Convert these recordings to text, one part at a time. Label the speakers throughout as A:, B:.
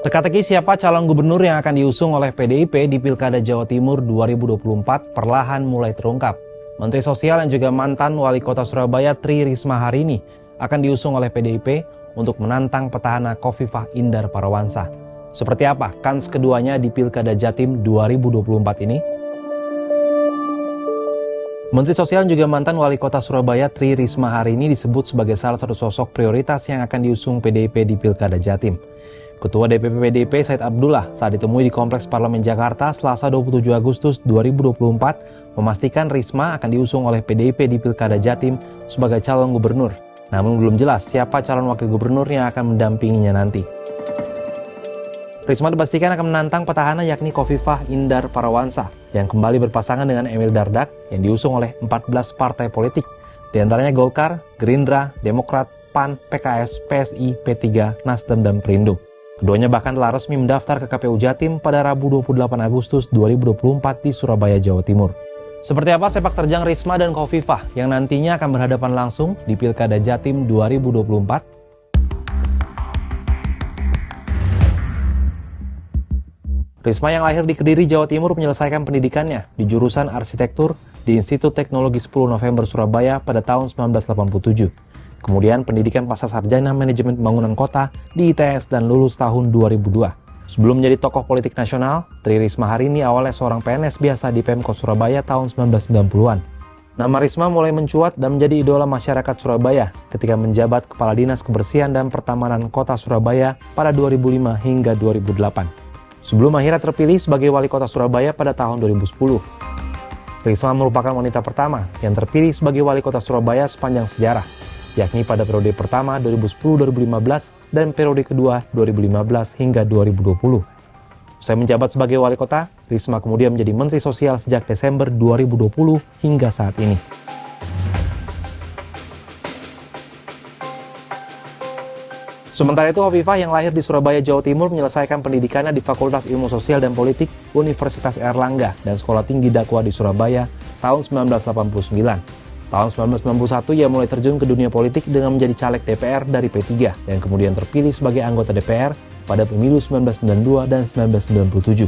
A: Teka-teki siapa calon gubernur yang akan diusung oleh PDIP di Pilkada Jawa Timur 2024 perlahan mulai terungkap. Menteri Sosial yang juga mantan Wali Kota Surabaya Tri Risma hari ini akan diusung oleh PDIP untuk menantang petahana Khofifah Indar Parawansa. Seperti apa kans keduanya di Pilkada Jatim 2024 ini? Menteri Sosial juga mantan Wali Kota Surabaya Tri Risma hari ini disebut sebagai salah satu sosok prioritas yang akan diusung PDIP di Pilkada Jatim. Ketua DPP PDIP Said Abdullah saat ditemui di Kompleks Parlemen Jakarta Selasa 27 Agustus 2024 memastikan Risma akan diusung oleh PDIP di Pilkada Jatim sebagai calon gubernur. Namun belum jelas siapa calon wakil gubernur yang akan mendampinginya nanti. Risma dipastikan akan menantang petahana yakni Khofifah Indar Parawansa yang kembali berpasangan dengan Emil Dardak yang diusung oleh 14 partai politik, di antaranya Golkar, Gerindra, Demokrat, PAN, PKS, PSI, P3, Nasdem, dan Perindo. Keduanya bahkan telah resmi mendaftar ke KPU Jatim pada Rabu 28 Agustus 2024 di Surabaya, Jawa Timur. Seperti apa sepak terjang Risma dan Khofifah yang nantinya akan berhadapan langsung di Pilkada Jatim 2024? Risma yang lahir di Kediri, Jawa Timur menyelesaikan pendidikannya di jurusan arsitektur di Institut Teknologi 10 November Surabaya pada tahun 1987. Kemudian pendidikan pasca sarjana manajemen pembangunan kota di ITS dan lulus tahun 2002. Sebelum menjadi tokoh politik nasional, Tri Risma hari ini awalnya seorang PNS biasa di Pemkot Surabaya tahun 1990-an. Nama Risma mulai mencuat dan menjadi idola masyarakat Surabaya ketika menjabat Kepala Dinas Kebersihan dan Pertamanan Kota Surabaya pada 2005 hingga 2008. Sebelum akhirnya terpilih sebagai Wali Kota Surabaya pada tahun 2010. Risma merupakan wanita pertama yang terpilih sebagai Wali Kota Surabaya sepanjang sejarah, yakni pada periode pertama 2010-2015 dan periode kedua 2015 hingga 2020. Usai menjabat sebagai wali kota, Risma kemudian menjadi Menteri Sosial sejak Desember 2020 hingga saat ini. Sementara itu, Khofifah yang lahir di Surabaya, Jawa Timur menyelesaikan pendidikannya di Fakultas Ilmu Sosial dan Politik Universitas Airlangga dan Sekolah Tinggi Dakwah di Surabaya tahun 1989. Tahun 1991 ia mulai terjun ke dunia politik dengan menjadi caleg DPR dari P3 dan kemudian terpilih sebagai anggota DPR pada pemilu 1992 dan 1997.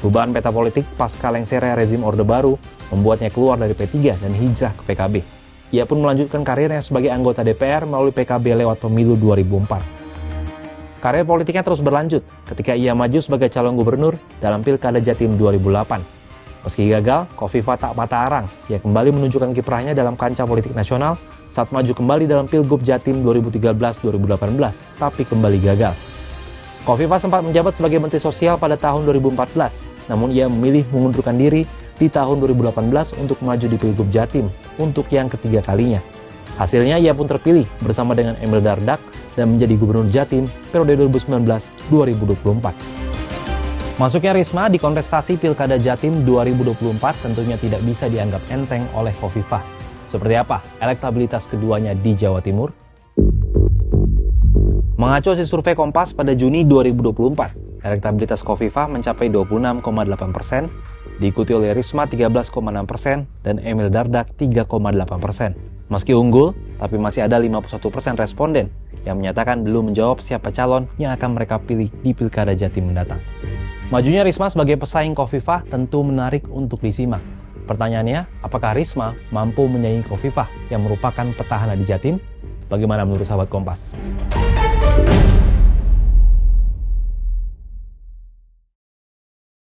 A: Perubahan peta politik pasca lengsernya rezim Orde Baru membuatnya keluar dari P3 dan hijrah ke PKB. Ia pun melanjutkan karirnya sebagai anggota DPR melalui PKB lewat pemilu 2004. Karir politiknya terus berlanjut ketika ia maju sebagai calon gubernur dalam Pilkada Jatim 2008. Meski gagal, Khofifah tak patah arang. Ia kembali menunjukkan kiprahnya dalam kancah politik nasional saat maju kembali dalam Pilgub Jatim 2013-2018, tapi kembali gagal. Khofifah sempat menjabat sebagai Menteri Sosial pada tahun 2014, namun ia memilih mengundurkan diri di tahun 2018 untuk maju di Pilgub Jatim untuk yang ketiga kalinya. Hasilnya ia pun terpilih bersama dengan Emil Dardak dan menjadi Gubernur Jatim periode 2019-2024. Masuknya Risma di kontestasi Pilkada Jatim 2024 tentunya tidak bisa dianggap enteng oleh Khofifah. Seperti apa elektabilitas keduanya di Jawa Timur? Mengacu hasil survei Kompas pada Juni 2024, elektabilitas Khofifah mencapai 26,8%, diikuti oleh Risma 13,6% dan Emil Dardak 3,8%. Meski unggul, tapi masih ada 51% responden yang menyatakan belum menjawab siapa calon yang akan mereka pilih di Pilkada Jatim mendatang. Majunya Risma sebagai pesaing Khofifah tentu menarik untuk disimak. Pertanyaannya, apakah Risma mampu menyaingi Khofifah yang merupakan petahana di Jatim? Bagaimana menurut sahabat Kompas?